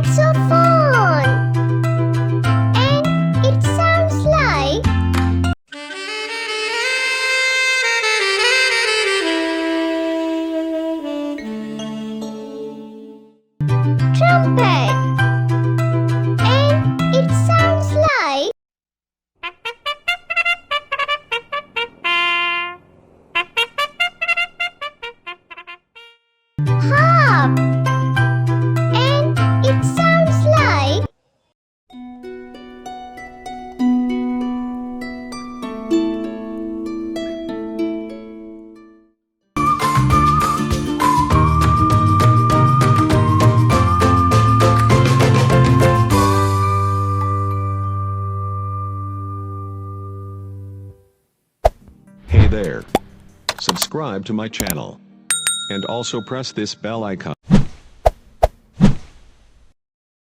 Saxophone. And it sounds like trumpet. And it sounds like harp. And it sounds like Hey there. Subscribe to my channel. And also press this bell icon.